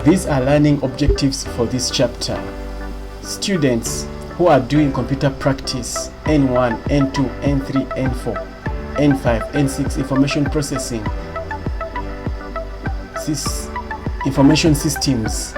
These are learning objectives for this chapter. Students who are doing computer practice N1, N2, N3, N4, N5, N6 information processing, information systems,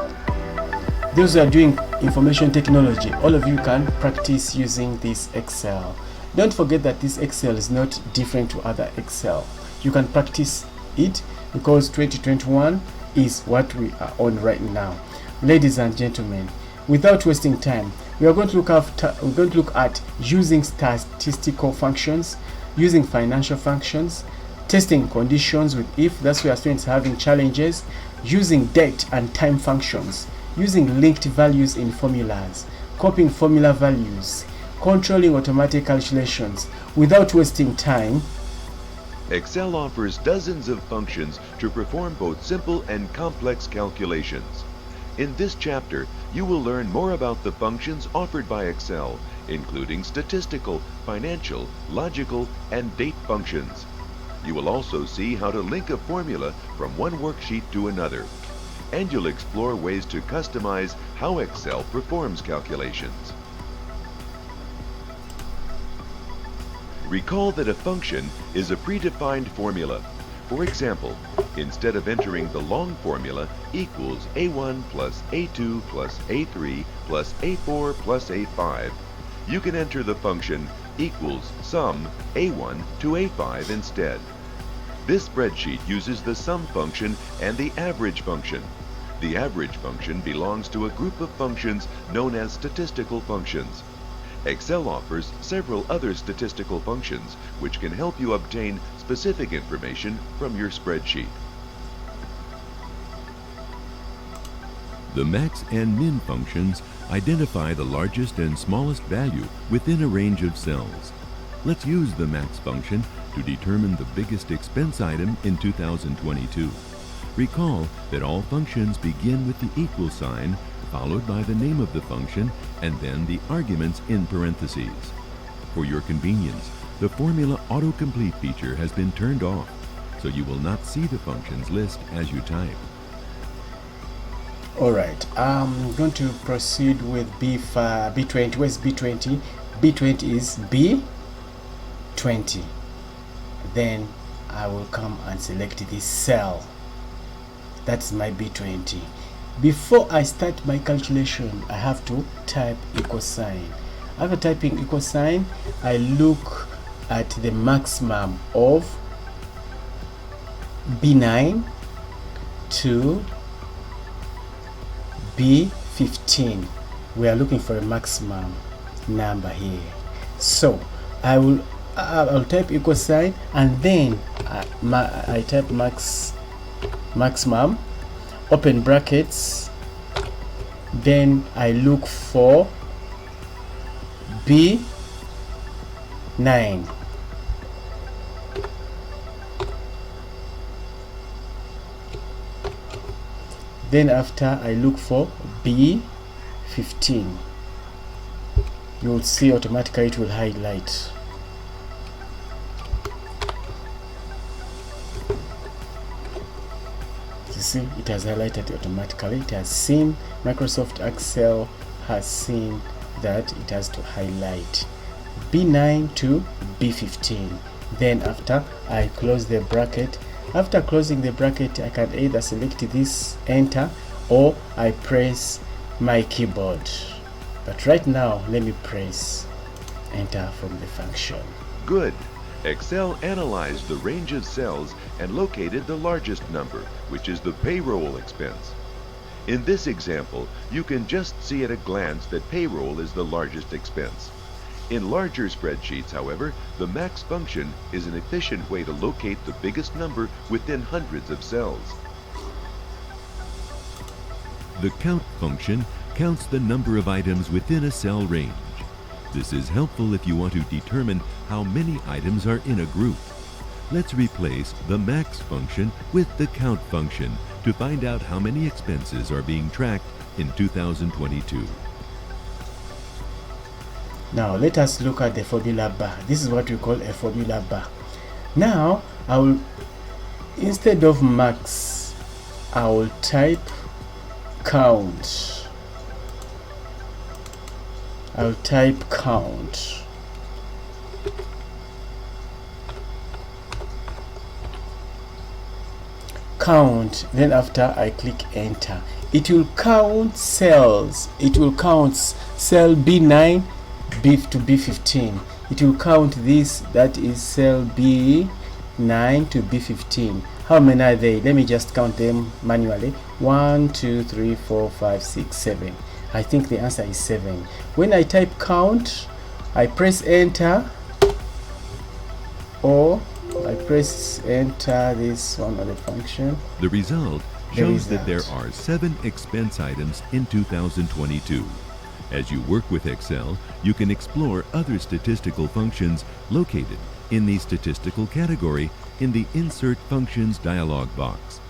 those who are doing information technology, all of you can practice using this Excel. Don't forget that this Excel is not different to other Excel. You can practice it because 2021 is what we are on right now. Ladies and gentlemen, without wasting time, we are going to look at using statistical functions, using financial functions, testing conditions with if, that's where students are having challenges, using date and time functions, using linked values in formulas, copying formula values, controlling automatic calculations. Without wasting time, Excel offers dozens of functions to perform both simple and complex calculations. In this chapter, you will learn more about the functions offered by Excel, including statistical, financial, logical, and date functions. You will also see how to link a formula from one worksheet to another, and you'll explore ways to customize how Excel performs calculations. Recall that a function is a predefined formula. For example, instead of entering the long formula equals A1 plus A2 plus A3 plus A4 plus A5, you can enter the function equals sum A1 to A5 instead. This spreadsheet uses the sum function and the average function. The average function belongs to a group of functions known as statistical functions. Excel offers several other statistical functions which can help you obtain specific information from your spreadsheet. The max and min functions identify the largest and smallest value within a range of cells. Let's use the max function to determine the biggest expense item in 2022. Recall that all functions begin with the equal sign, followed by the name of the function, and then the arguments in parentheses. For your convenience, the formula autocomplete feature has been turned off, so you will not see the functions list as you type. Alright, I'm going to proceed with B20. Where's B20? B20 is B20. Then I will come and select this cell. That's my B20. Before I start my calculation, I have to type equal sign. After typing equal sign, I look at the maximum of B9 to B15. We are looking for a maximum number here. So I'll type equal sign, and then I type maximum, open brackets, then I look for B9. Then after I look for B15. You'll see automatically it will highlight. You see, it has highlighted automatically. It has seen, Microsoft Excel has seen that it has to highlight B9 to B15. Then after I close the bracket, after closing the bracket, I can either select this enter or I press my keyboard. But right now, let me press enter from the function. Good. Excel analyzed the range of cells and located the largest number, which is the payroll expense. In this example, you can just see at a glance that payroll is the largest expense. In larger spreadsheets, however, the max function is an efficient way to locate the biggest number within hundreds of cells. The count function counts the number of items within a cell range. This is helpful if you want to determine how many items are in a group. Let's replace the max function with the count function to find out how many expenses are being tracked in 2022. Now let us look at the formula bar. This is what we call a formula bar. Now I will, instead of max, I will type count. I'll type count. Count, then after I click enter, it will count cells. It will count cell B9 to B15. It will count this, that is cell B9 to B15. How many are they? Let me just count them manually. 1 2 3 4 5 6 7. I think the answer is 7. When I type count, I press enter, or I press enter this one of the function. The result shows that there are 7 expense items in 2022. As you work with Excel, you can explore other statistical functions located in the statistical category in the Insert Functions dialog box.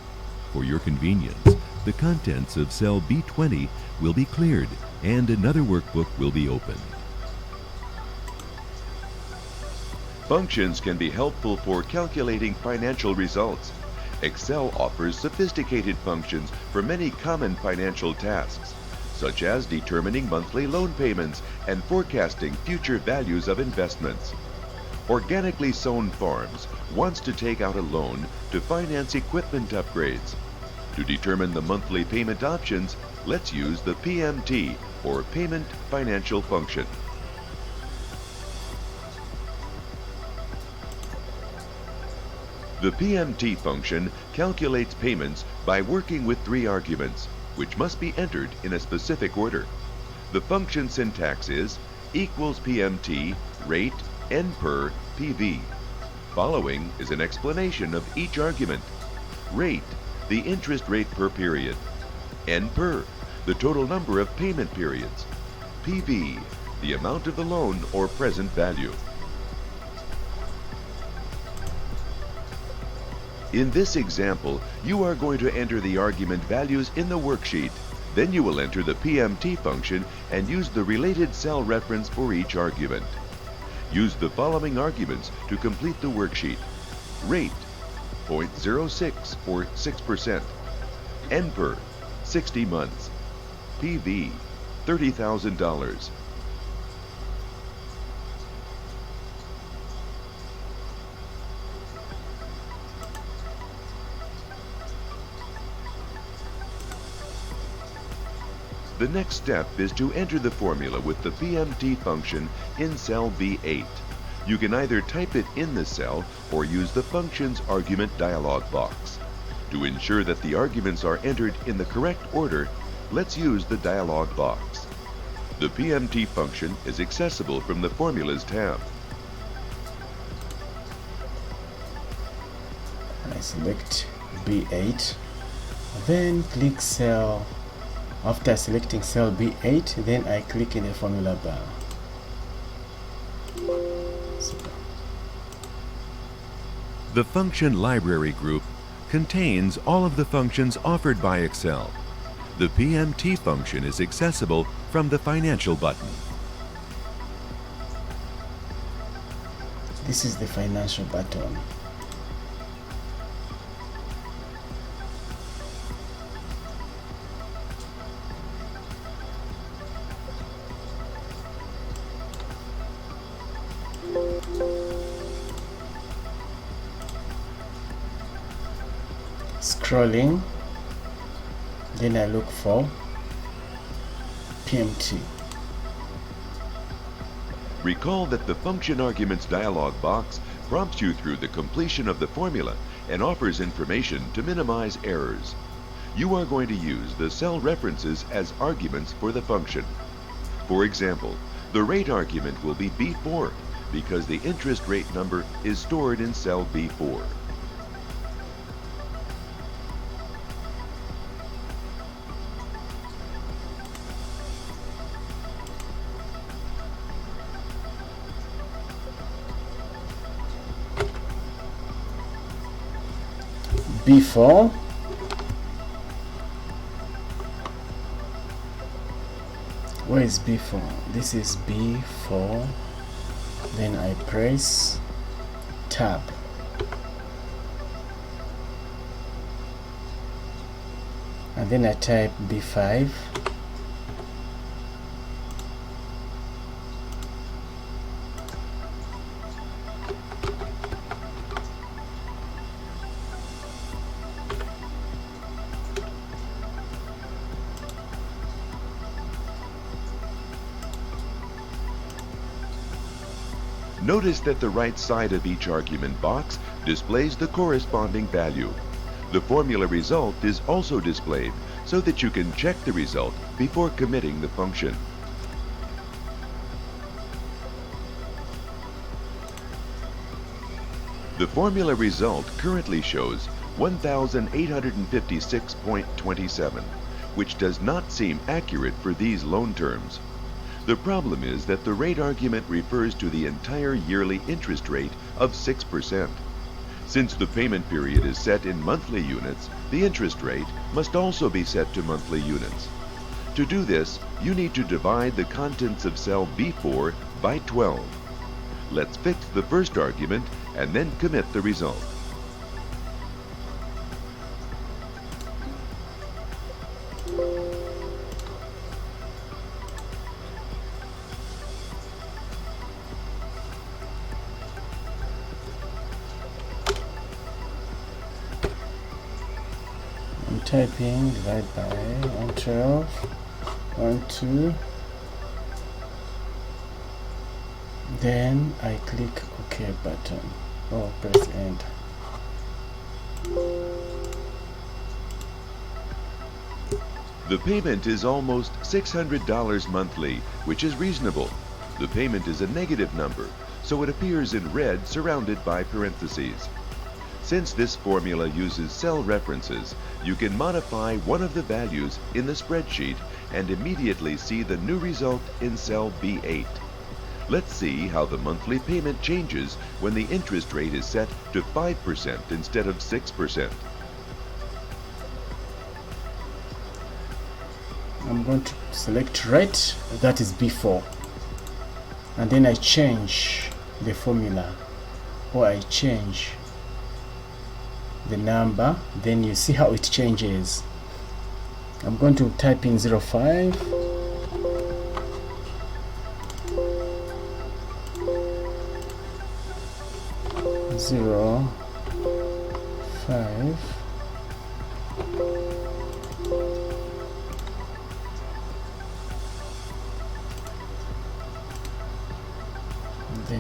For your convenience, the contents of cell B20 will be cleared and another workbook will be opened. Functions can be helpful for calculating financial results. Excel offers sophisticated functions for many common financial tasks, such as determining monthly loan payments and forecasting future values of investments. Organically Sown Farms wants to take out a loan to finance equipment upgrades. To determine the monthly payment options, let's use the PMT, or Payment Financial Function. The PMT function calculates payments by working with 3 arguments, which must be entered in a specific order. The function syntax is equals PMT rate N per PV. Following is an explanation of each argument. Rate, the interest rate per period. N per, the total number of payment periods. PV, the amount of the loan or present value. In this example, you are going to enter the argument values in the worksheet. Then you will enter the PMT function and use the related cell reference for each argument. Use the following arguments to complete the worksheet. Rate, 0.06 or 6%. N per, 60 months. PV, $30,000. The next step is to enter the formula with the PMT function in cell B8. You can either type it in the cell or use the function's argument dialog box. To ensure that the arguments are entered in the correct order, let's use the dialog box. The PMT function is accessible from the Formulas tab. I select B8, then click cell. After selecting cell B8, then I click in the formula bar. The function library group contains all of the functions offered by Excel. The PMT function is accessible from the Financial button. This is the Financial button. Scrolling, then I look for PMT. Recall that the Function Arguments dialog box prompts you through the completion of the formula and offers information to minimize errors. You are going to use the cell references as arguments for the function. For example, the rate argument will be B4 because the interest rate number is stored in cell B4. B4, where is B4? This is B4. Then I press tab. and then I type B5. Notice that the right side of each argument box displays the corresponding value. The formula result is also displayed so that you can check the result before committing the function. The formula result currently shows 1,856.27, which does not seem accurate for these loan terms. The problem is that the rate argument refers to the entire yearly interest rate of 6%. Since the payment period is set in monthly units, the interest rate must also be set to monthly units. To do this, you need to divide the contents of cell B4 by 12. Let's fix the first argument and then commit the result. I'm typing divide by 112, 12, then I click OK button or press enter. The payment is almost $600 monthly, which is reasonable. The payment is a negative number, so it appears in red surrounded by parentheses. Since this formula uses cell references, you can modify one of the values in the spreadsheet and immediately see the new result in cell B8. Let's see how the monthly payment changes when the interest rate is set to 5% instead of 6%. I'm going to select rate, that is B4, and then I change the formula, or I change the number, then you see how it changes. I'm going to type in 05, zero 5,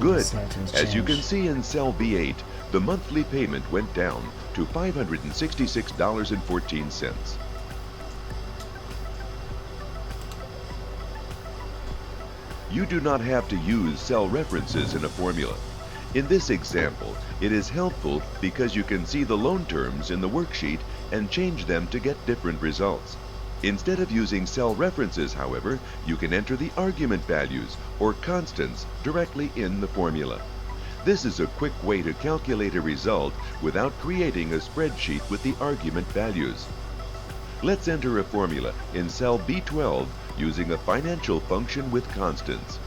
Good. As you can see in cell B8, the monthly payment went down to $566.14. You do not have to use cell references in a formula. In this example, it is helpful because you can see the loan terms in the worksheet and change them to get different results. Instead of using cell references, however, you can enter the argument values or constants directly in the formula. This is a quick way to calculate a result without creating a spreadsheet with the argument values. Let's enter a formula in cell B12 using a financial function with constants.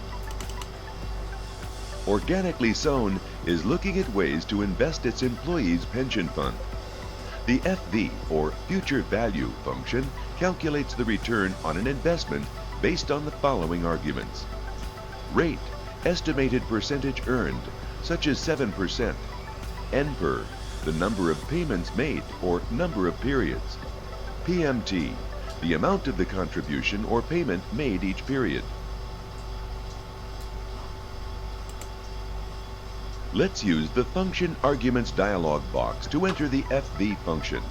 Organically Sown is looking at ways to invest its employees' pension fund. The FV, or future value function, calculates the return on an investment based on the following arguments. Rate, estimated percentage earned, such as 7%. NPER, the number of payments made or number of periods. PMT, the amount of the contribution or payment made each period. Let's use the Function Arguments dialog box to enter the FV function.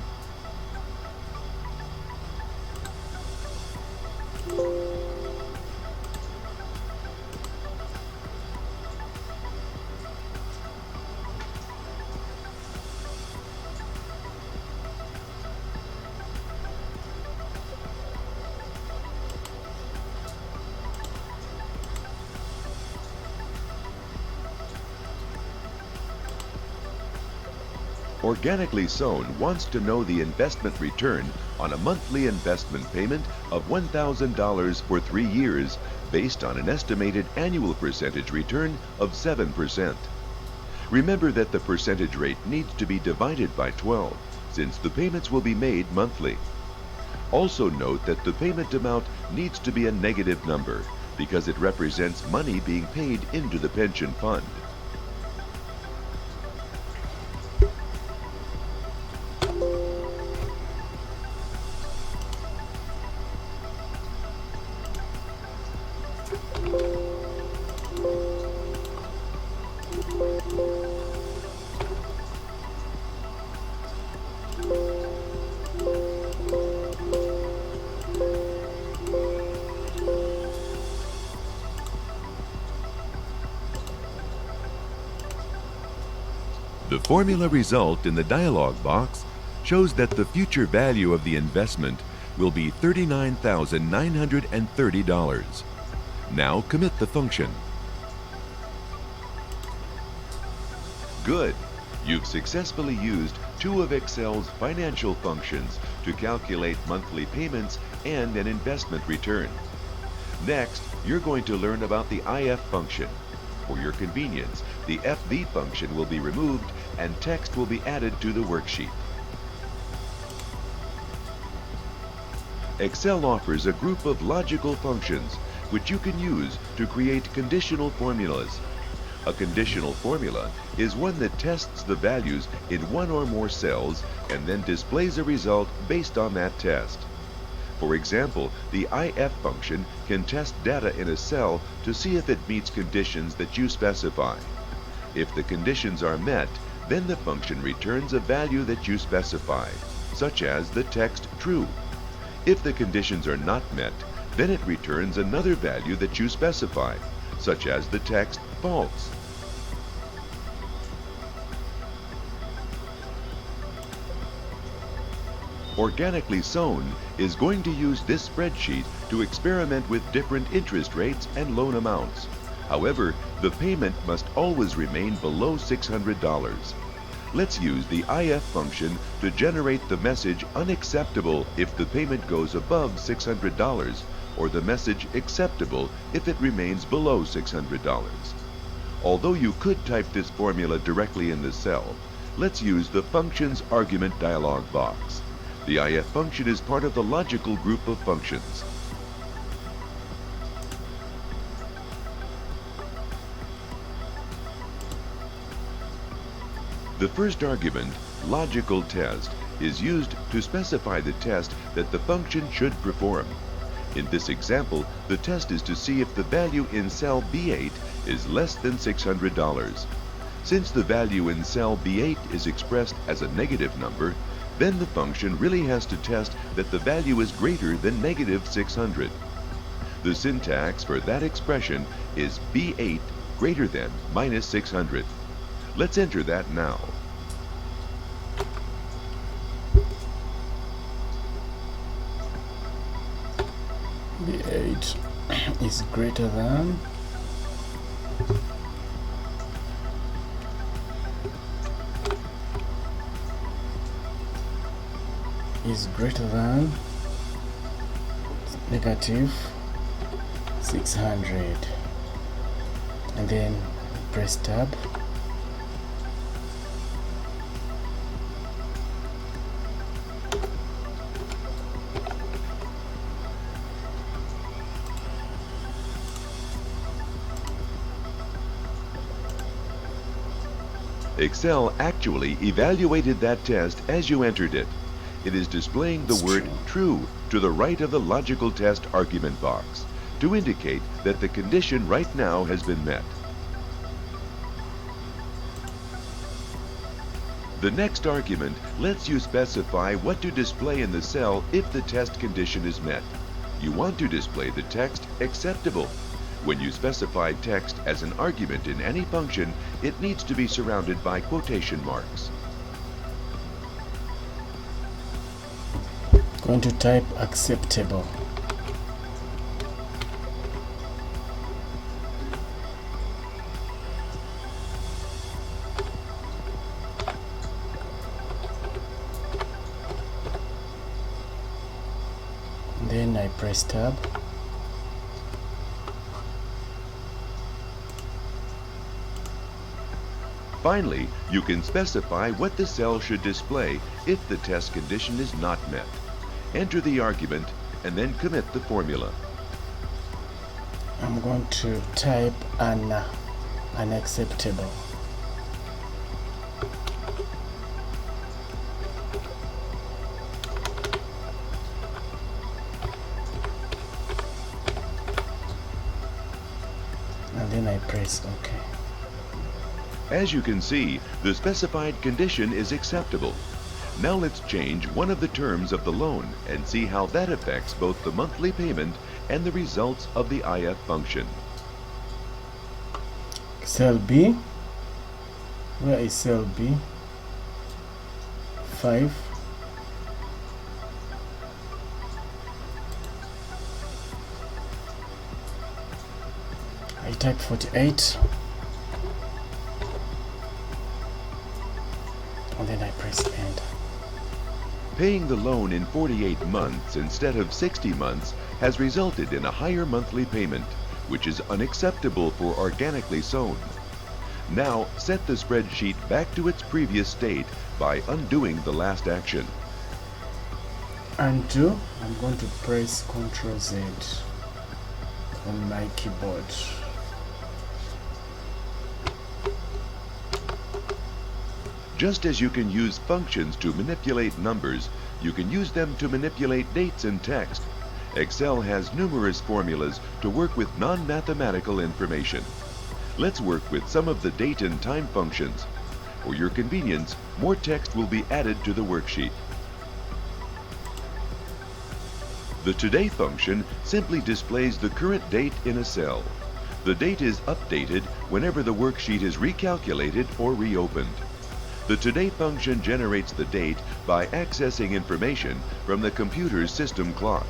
Organically Sown wants to know the investment return on a monthly investment payment of $1,000 for 3 years based on an estimated annual percentage return of 7%. Remember that the percentage rate needs to be divided by 12 since the payments will be made monthly. Also note that the payment amount needs to be a negative number because it represents money being paid into the pension fund. The formula result in the dialog box shows that the future value of the investment will be $39,930. Now commit the function. Good! You've successfully used two of Excel's financial functions to calculate monthly payments and an investment return. Next, you're going to learn about the IF function. For your convenience, the FV function will be removed and text will be added to the worksheet. Excel offers a group of logical functions which you can use to create conditional formulas. A conditional formula is one that tests the values in one or more cells and then displays a result based on that test. For example, the IF function can test data in a cell to see if it meets conditions that you specify. If the conditions are met, then the function returns a value that you specify, such as the text true. If the conditions are not met, then it returns another value that you specify, such as the text false. Organically Sown is going to use this spreadsheet to experiment with different interest rates and loan amounts. However, the payment must always remain below $600. Let's use the IF function to generate the message unacceptable if the payment goes above $600 or the message acceptable if it remains below $600. Although you could type this formula directly in the cell, let's use the function's argument dialog box. The IF function is part of the logical group of functions. The first argument, logical test, is used to specify the test that the function should perform. In this example, the test is to see if the value in cell B8 is less than $600. Since the value in cell B8 is expressed as a negative number, then the function really has to test that the value is greater than negative 600. The syntax for that expression is B8 greater than minus 600. Let's enter that now. B8 is greater than negative 600, and then press tab. Excel actually evaluated that test as you entered it. It is displaying the word true to the right of the logical test argument box to indicate that the condition right now has been met. The next argument lets you specify what to display in the cell if the test condition is met. You want to display the text acceptable. When you specify text as an argument in any function, it needs to be surrounded by quotation marks. Going to type acceptable. Then I press tab. Finally, you can specify what the cell should display if the test condition is not met. Enter the argument and then commit the formula. I'm going to type unacceptable. And then I press OK. As you can see, the specified condition is acceptable. Now let's change one of the terms of the loan and see how that affects both the monthly payment and the results of the IF function. Cell B. Where is cell B? 5. I type 48. And then I press enter. Paying the loan in 48 months instead of 60 months has resulted in a higher monthly payment, which is unacceptable for organically sown. Now set the spreadsheet back to its previous state by undoing the last action. Undo. I'm going to press Ctrl Z on my keyboard. Just as you can use functions to manipulate numbers, you can use them to manipulate dates and text. Excel has numerous formulas to work with non-mathematical information. Let's work with some of the date and time functions. For your convenience, more text will be added to the worksheet. The Today function simply displays the current date in a cell. The date is updated whenever the worksheet is recalculated or reopened. The Today function generates the date by accessing information from the computer's system clock.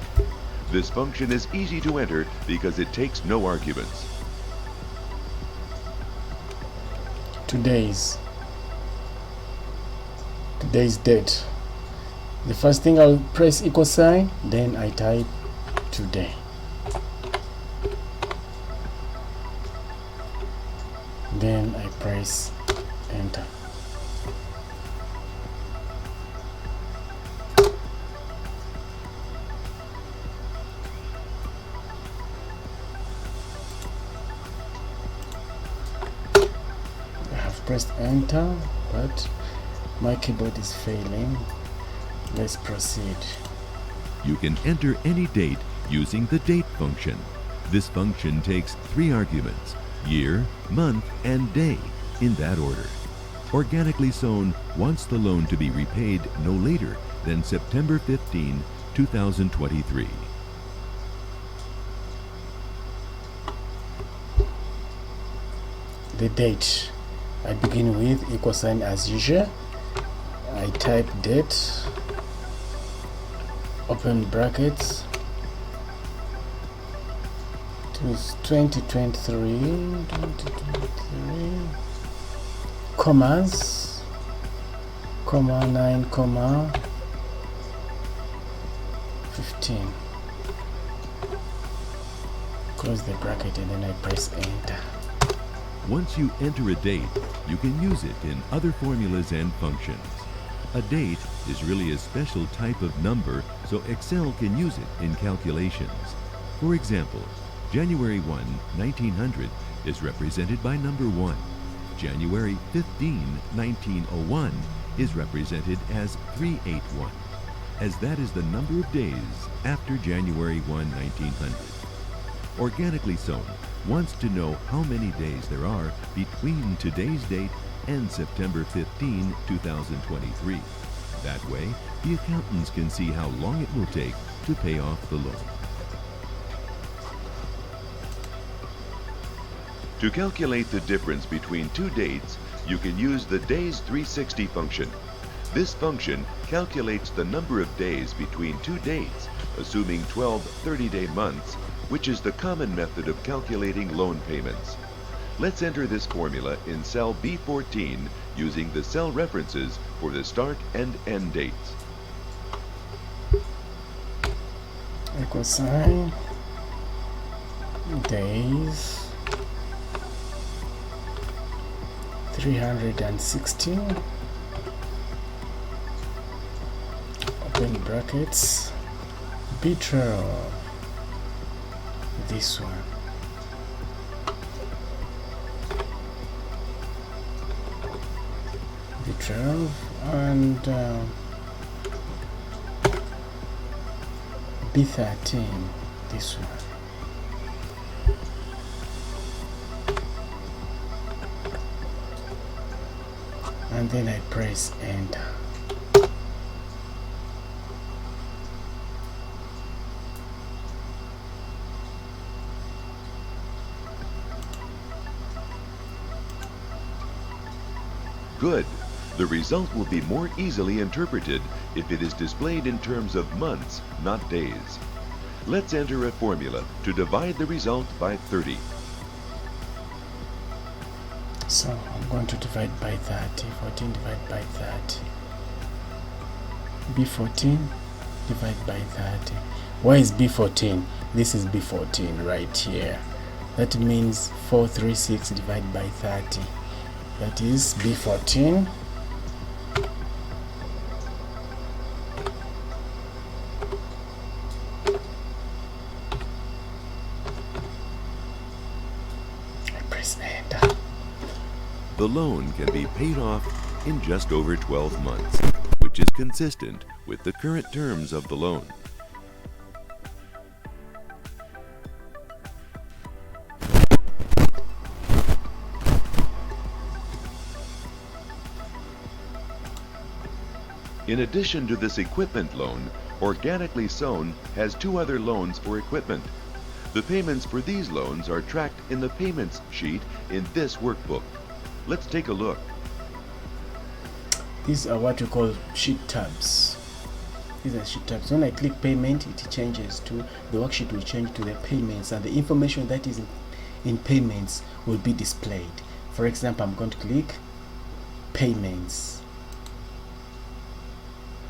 This function is easy to enter because it takes no arguments. Today's date. The first thing I'll press equal sign, then I type today. Then I press enter. Pressed enter, but my keyboard is failing. Let's proceed. You can enter any date using the date function. This function takes 3 arguments: year, month, and day, in that order. Organically Sown wants the loan to be repaid no later than September 15, 2023. The date. I begin with equal sign as usual. I type date, open brackets, 2023, commas, comma 9, comma 15. Close the bracket and then I press enter. Once you enter a date, you can use it in other formulas and functions. A date is really a special type of number, so Excel can use it in calculations. For example, January 1, 1900 is represented by number 1. January 15, 1901 is represented as 381, as that is the number of days after January 1, 1900. Organically Sown wants to know how many days there are between today's date and September 15, 2023. That way, the accountants can see how long it will take to pay off the loan. To calculate the difference between 2 dates, you can use the Days 360 function. This function calculates the number of days between 2 dates, assuming 12 30-day months, which is the common method of calculating loan payments. Let's enter this formula in cell B14 using the cell references for the start and end dates. Equal sign, days, 360, open brackets, B12, this one. B12 and B13, this one. And then I press enter. Good. The result will be more easily interpreted if it is displayed in terms of months, not days. Let's enter a formula to divide the result by 30. So I'm going to divide by 30. 14 divide by 30. B14 divide by 30. Why is B14? This is B14 right here. That means 436 divided by 30. That is B14. I press enter. The loan can be paid off in just over 12 months, which is consistent with the current terms of the loan. In addition to this equipment loan, Organically Sown has two other loans for equipment. The payments for these loans are tracked in the payments sheet in this workbook. Let's take a look. These are what we call sheet tabs. These are sheet tabs. When I click payment, it changes to the worksheet will change to the payments, and the information that is in payments will be displayed. For example, I'm going to click payments.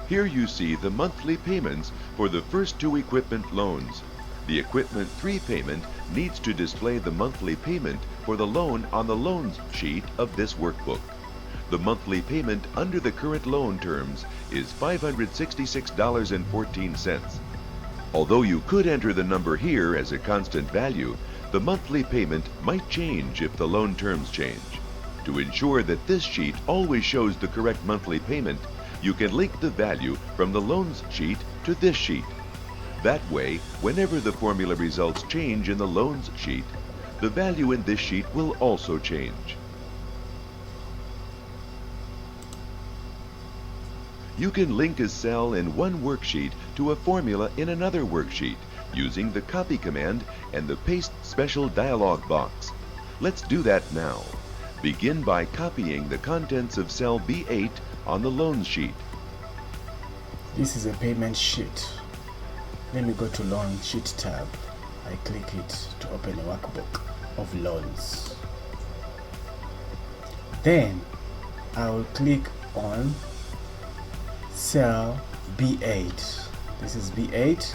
Here you see the monthly payments for the first two equipment loans. The Equipment 3 payment needs to display the monthly payment for the loan on the loans sheet of this workbook. The monthly payment under the current loan terms is $566.14. Although you could enter the number here as a constant value, the monthly payment might change if the loan terms change. To ensure that this sheet always shows the correct monthly payment, you can link the value from the loans sheet to this sheet. That way, whenever the formula results change in the loans sheet, the value in this sheet will also change. You can link a cell in one worksheet to a formula in another worksheet using the copy command and the paste special dialog box. Let's do that now. Begin by copying the contents of cell B8 on the loans sheet. This is a payment sheet. Let me go to loan sheet tab. I click it to open a workbook of loans. Then I will click on cell B8. This is B8.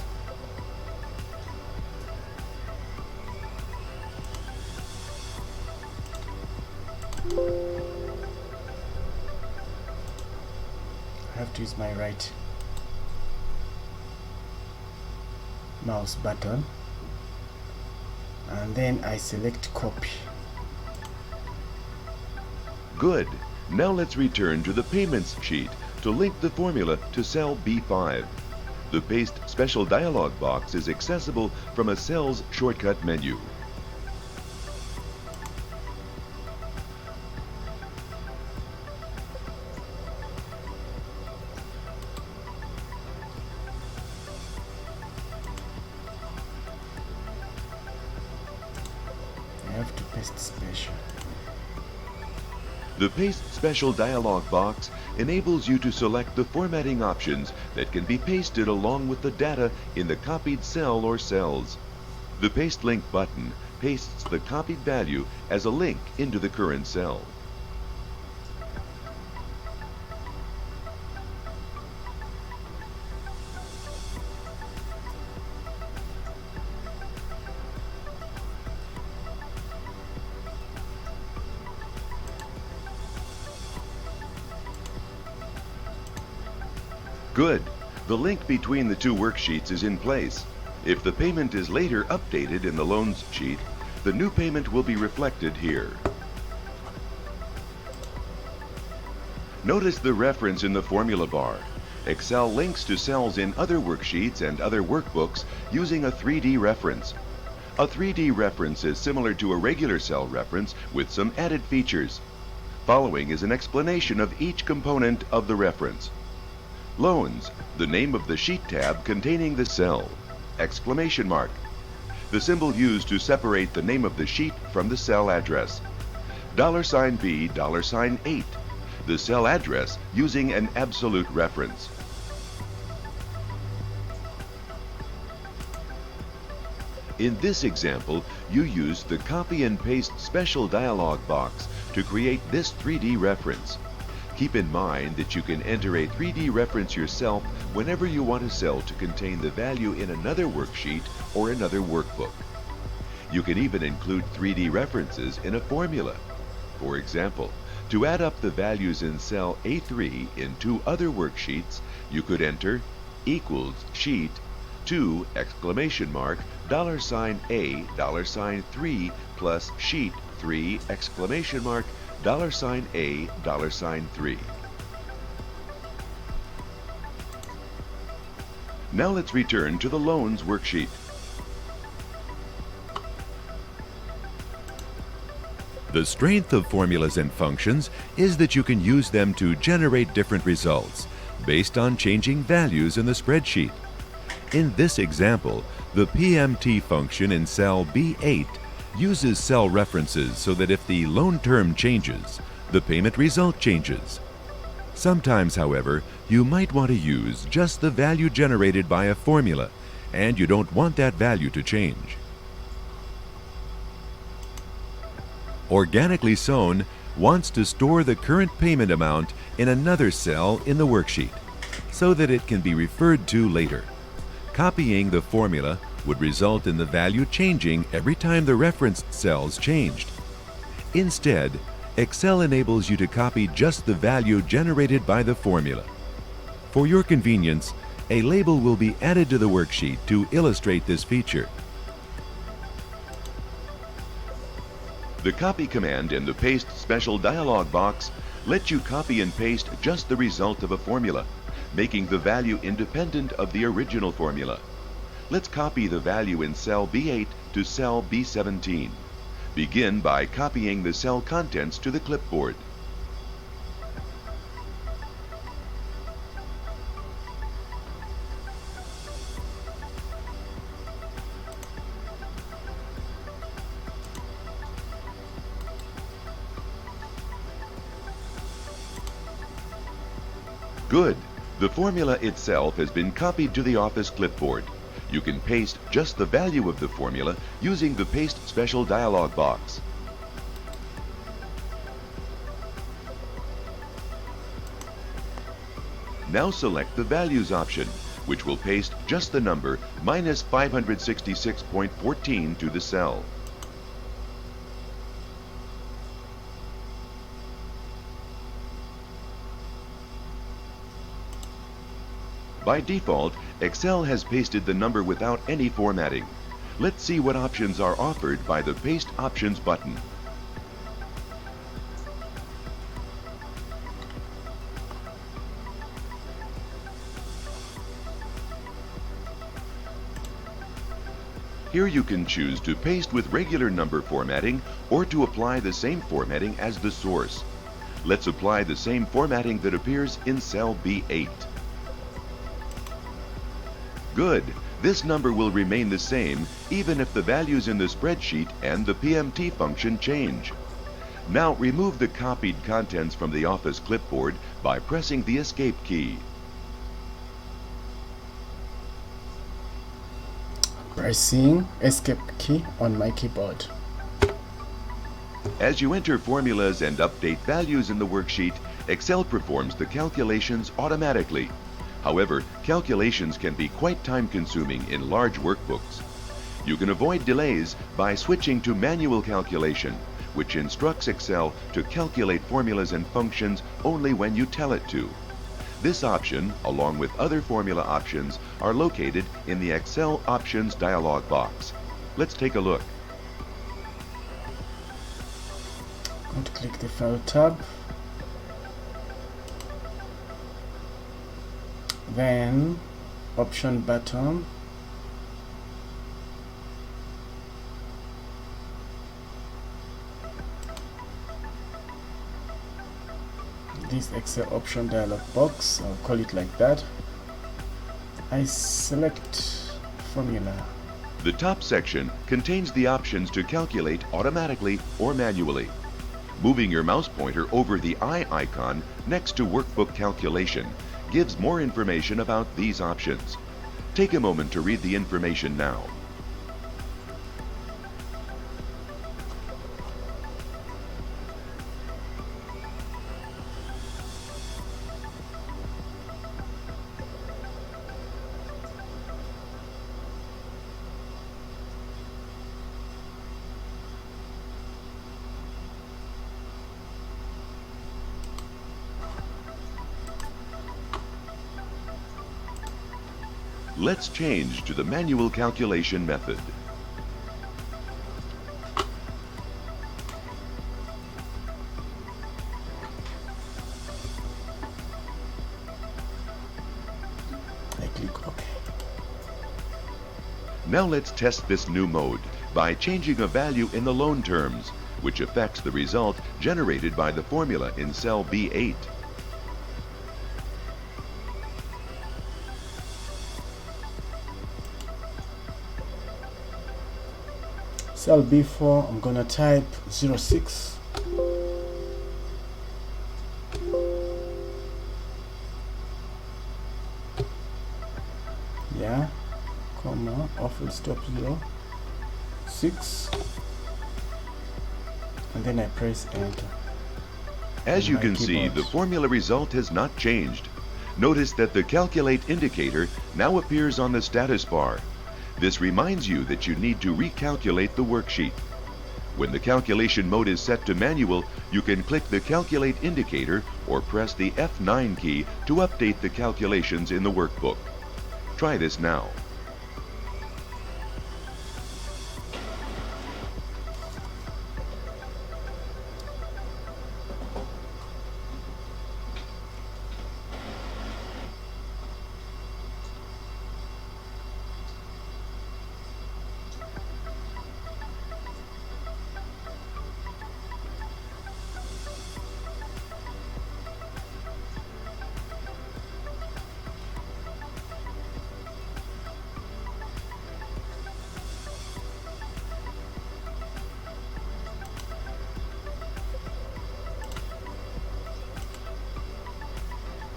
I have to use my right mouse button, and then I select copy. Good. Now let's return to the payments sheet to link the formula to cell B5. The paste special dialog box is accessible from a cell's shortcut menu. I have to paste special. The Paste Special dialog box enables you to select the formatting options that can be pasted along with the data in the copied cell or cells. The Paste Link button pastes the copied value as a link into the current cell. Good. The link between the two worksheets is in place. If the payment is later updated in the loans sheet, the new payment will be reflected here. Notice the reference in the formula bar. Excel links to cells in other worksheets and other workbooks using a 3D reference. A 3D reference is similar to a regular cell reference with some added features. Following is an explanation of each component of the reference. Loans, the name of the sheet tab containing the cell. Exclamation mark, the symbol used to separate the name of the sheet from the cell address. $B, $8, the cell address using an absolute reference. In this example, you used the Copy and Paste Special dialog box to create this 3D reference. Keep in mind that you can enter a 3D reference yourself whenever you want a cell to contain the value in another worksheet or another workbook. You can even include 3D references in a formula. For example, to add up the values in cell A3 in two other worksheets, you could enter equals sheet 2 exclamation mark $A $3 plus sheet 3 exclamation mark $A $3. Now let's return to the loans worksheet. The strength of formulas and functions is that you can use them to generate different results based on changing values in the spreadsheet. In this example, the PMT function in cell B8 uses cell references so that if the loan term changes, the payment result changes. Sometimes, however, you might want to use just the value generated by a formula, and you don't want that value to change. Organically Sown wants to store the current payment amount in another cell in the worksheet so that it can be referred to later. Copying the formula would result in the value changing every time the referenced cells changed. Instead, Excel enables you to copy just the value generated by the formula. For your convenience, a label will be added to the worksheet to illustrate this feature. The copy command in the Paste Special dialog box lets you copy and paste just the result of a formula, making the value independent of the original formula. Let's copy the value in cell B8 to cell B17. Begin by copying the cell contents to the clipboard. Good. The formula itself has been copied to the Office clipboard. You can paste just the value of the formula using the Paste Special dialog box. Now select the Values option, which will paste just the number minus 566.14 to the cell. By default, Excel has pasted the number without any formatting. Let's see what options are offered by the Paste Options button. Here you can choose to paste with regular number formatting or to apply the same formatting as the source. Let's apply the same formatting that appears in cell B8. Good. This number will remain the same even if the values in the spreadsheet and the PMT function change. Now remove the copied contents from the Office clipboard by pressing the Escape key. Pressing Escape key on my keyboard. As you enter formulas and update values in the worksheet, Excel performs the calculations automatically. However, calculations can be quite time-consuming in large workbooks. You can avoid delays by switching to manual calculation, which instructs Excel to calculate formulas and functions only when you tell it to. This option, along with other formula options, are located in the Excel Options dialog box. Let's take a look. I'm going to click the File tab, then Option button, this Excel option dialog box, I'll call it like that. I select formula. The top section contains the options to calculate automatically or manually. Moving your mouse pointer over the eye icon next to Workbook Calculation gives more information about these options. Take a moment to read the information now. Let's change to the manual calculation method. I click OK. Now let's test this new mode by changing a value in the loan terms, which affects the result generated by the formula in cell B8. Cell B4, I'm gonna type 06. Yeah, comma, full stop 06, and then I press enter. As you My can see, keyboard. the formula result has not changed. Notice that the calculate indicator now appears on the status bar. This reminds you that you need to recalculate the worksheet. When the calculation mode is set to manual, you can click the calculate indicator or press the F9 key to update the calculations in the workbook. Try this now.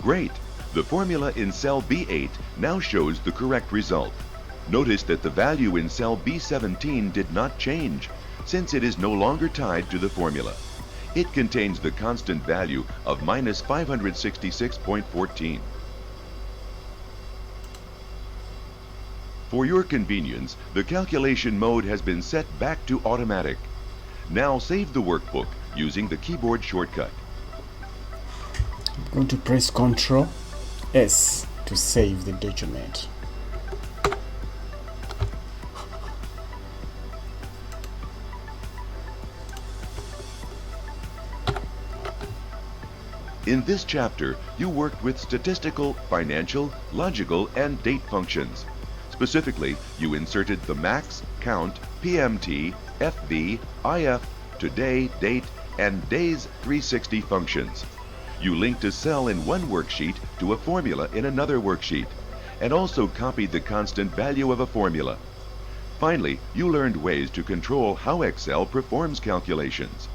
Great! The formula in cell B8 now shows the correct result. Notice that the value in cell B17 did not change, since it is no longer tied to the formula. It contains the constant value of minus 566.14. For your convenience, the calculation mode has been set back to automatic. Now save the workbook using the keyboard shortcut. I'm going to press Ctrl S to save the document. In this chapter, you worked with statistical, financial, logical, and date functions. Specifically, you inserted the max, count, PMT, FB, IF, today, date, and days 360 functions. You linked a cell in one worksheet to a formula in another worksheet, and also copied the constant value of a formula. Finally, you learned ways to control how Excel performs calculations.